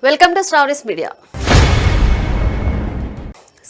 Welcome to Sravani's media.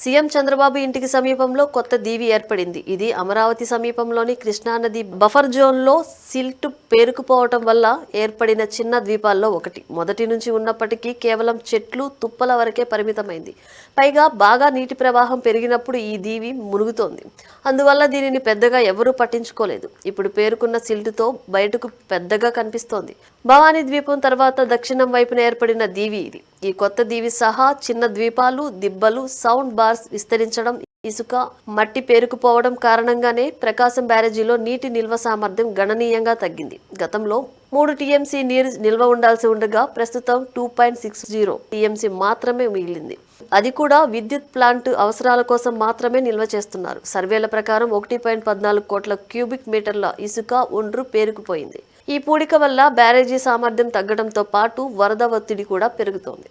CM Chandrababu ఇంటికి సమీపంలో కొత్త దీవి ఏర్పడింది. ఇది అమరావతి సమీపంలోని కృష్ణానది బఫర్ జోన్లో సిల్ట్ పేరుకుపోవటం వల్ల ఏర్పడిన చిన్న ద్వీపాల్లో ఒకటి. మొదటి నుంచి ఉన్నప్పటికీ కేవలం చెట్లు, తుప్పల వరకే పరిమితమైంది. పైగా బాగా నీటి ప్రవాహం పెరిగినప్పుడు ఈ దీవి మునుగుతోంది. అందువల్ల దీనిని పెద్దగా ఎవరూ పట్టించుకోలేదు. ఇప్పుడు పేరుకున్న సిల్టుతో బయటకు పెద్దగా కనిపిస్తోంది. భవానీ ద్వీపం తర్వాత దక్షిణం వైపున ఏర్పడిన దీవి ఇది. ఈ కొత్త దీవి సహా చిన్న ద్వీపాలు, దిబ్బలు, సౌండ్ బార్స్ విస్తరించడం, ఇసుక, మట్టి పేరుకుపోవడం కారణంగానే ప్రకాశం బ్యారేజీలో నీటి నిల్వ సామర్థ్యం గణనీయంగా తగ్గింది. గతంలో 3 టీఎంసీ నీరు నిల్వ ఉండాల్సి ఉండగా ప్రస్తుతం 2.60 టీఎంసీ మాత్రమే మిగిలింది. అది కూడా విద్యుత్ ప్లాంట్ అవసరాల కోసం మాత్రమే నిల్వ చేస్తున్నారు. సర్వేల ప్రకారం 1.14 కోట్ల క్యూబిక్ మీటర్ల ఇసుక, ఒండ్రు పేరుకుపోయింది. ఈ పూడిక వల్ల బ్యారేజీ సామర్థ్యం తగ్గడంతో పాటు వరద ఒత్తిడి కూడా పెరుగుతోంది.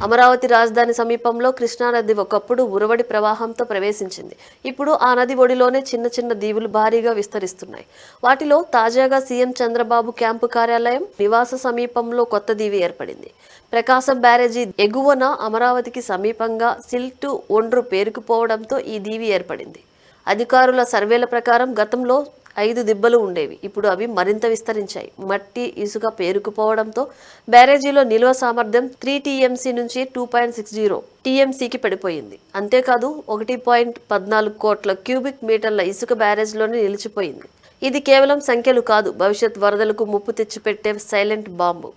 అమరావతి రాజధాని సమీపంలో కృష్ణానది ఒకప్పుడు ఉరవడి ప్రవాహంతో ప్రవేశించింది. ఇప్పుడు ఆ నది ఒడిలోనే చిన్న చిన్న దీవులు భారీగా విస్తరిస్తున్నాయి. వాటిలో తాజాగా సీఎం చంద్రబాబు క్యాంపు కార్యాలయం నివాస సమీపంలో కొత్త దీవి ఏర్పడింది. ప్రకాశం బ్యారేజీ ఎగువన అమరావతికి సమీపంగా సిల్టు, ఒండ్రు పేరుకుపోవడంతో ఈ దీవి ఏర్పడింది. అధికారుల సర్వేల ప్రకారం గతంలో 5 దిబ్బలు ఉండేవి. ఇప్పుడు అవి మరింత విస్తరించాయి. మట్టి, ఇసుక పేరుకుపోవడంతో బ్యారేజీలో నిల్వ సామర్థ్యం 3 టీఎంసీ నుంచి 2.60 టీఎంసీకి పడిపోయింది. అంతేకాదు 1.14 కోట్ల క్యూబిక్ మీటర్ల ఇసుక బ్యారేజ్లోనే నిలిచిపోయింది. ఇది కేవలం సంఖ్యలు కాదు, భవిష్యత్ వరదలకు ముప్పు తెచ్చిపెట్టే సైలెంట్ బాంబు.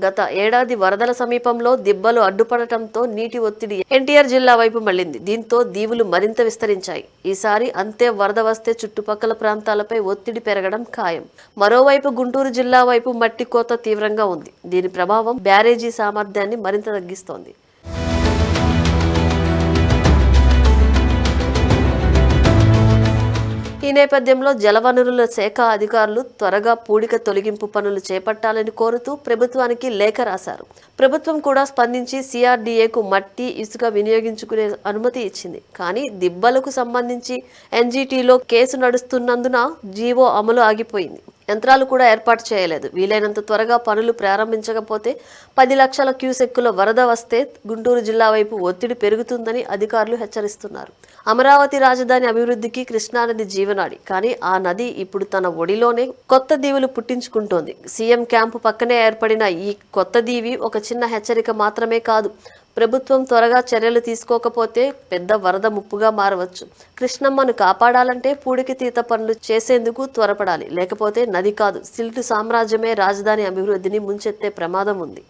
గత ఏడాది వరదల సమీపంలో దిబ్బలు అడ్డుపడటంతో నీటి ఒత్తిడి ఎన్టీఆర్ జిల్లా వైపు మళ్లింది. దీంతో దీవులు మరింత విస్తరించాయి. ఈసారి అంతే వరద వస్తే చుట్టుపక్కల ప్రాంతాలపై ఒత్తిడి పెరగడం ఖాయం. మరోవైపు గుంటూరు జిల్లా వైపు మట్టి కోత తీవ్రంగా ఉంది. దీని ప్రభావం బ్యారేజీ సామర్థ్యాన్ని మరింత తగ్గిస్తోంది. ఈ నేపథ్యంలో జలవనరుల శాఖ అధికారులు త్వరగా పూడిక తొలగింపు పనులు చేపట్టాలని కోరుతూ ప్రభుత్వానికి లేఖ రాశారు. ప్రభుత్వం కూడా స్పందించి సిఆర్డీఏకు మట్టి, ఇసుక వినియోగించుకునే అనుమతి ఇచ్చింది. కానీ దిబ్బలకు సంబంధించి ఎన్జీటీలో కేసు నడుస్తున్నందున జీవో అమలు ఆగిపోయింది. యంత్రాలు కూడా ఏర్పాటు చేయలేదు. వీలైనంత త్వరగా పనులు ప్రారంభించకపోతే 10 లక్షల క్యూసెక్కుల వరద వస్తే గుంటూరు జిల్లా వైపు ఒత్తిడి పెరుగుతుందని అధికారులు హెచ్చరిస్తున్నారు. అమరావతి రాజధాని అభివృద్ధికి కృష్ణానది జీవనాడి. కానీ ఆ నది ఇప్పుడు తన ఒడిలోనే కొత్త దీవులు పుట్టించుకుంటోంది. సీఎం క్యాంపు పక్కనే ఏర్పడిన ఈ కొత్త దీవి ఒక చిన్న హెచ్చరిక మాత్రమే కాదు. ప్రభుత్వం త్వరగా చర్యలు తీసుకోకపోతే పెద్ద వరద ముప్పుగా మారవచ్చు. కృష్ణమ్మను కాపాడాలంటే పూడికతీత పనులు చేసేందుకు త్వరపడాలి. లేకపోతే నది కాదు, సిల్టు సామ్రాజ్యమే రాజధాని అభివృద్ధిని ముంచెత్తే ప్రమాదం ఉంది.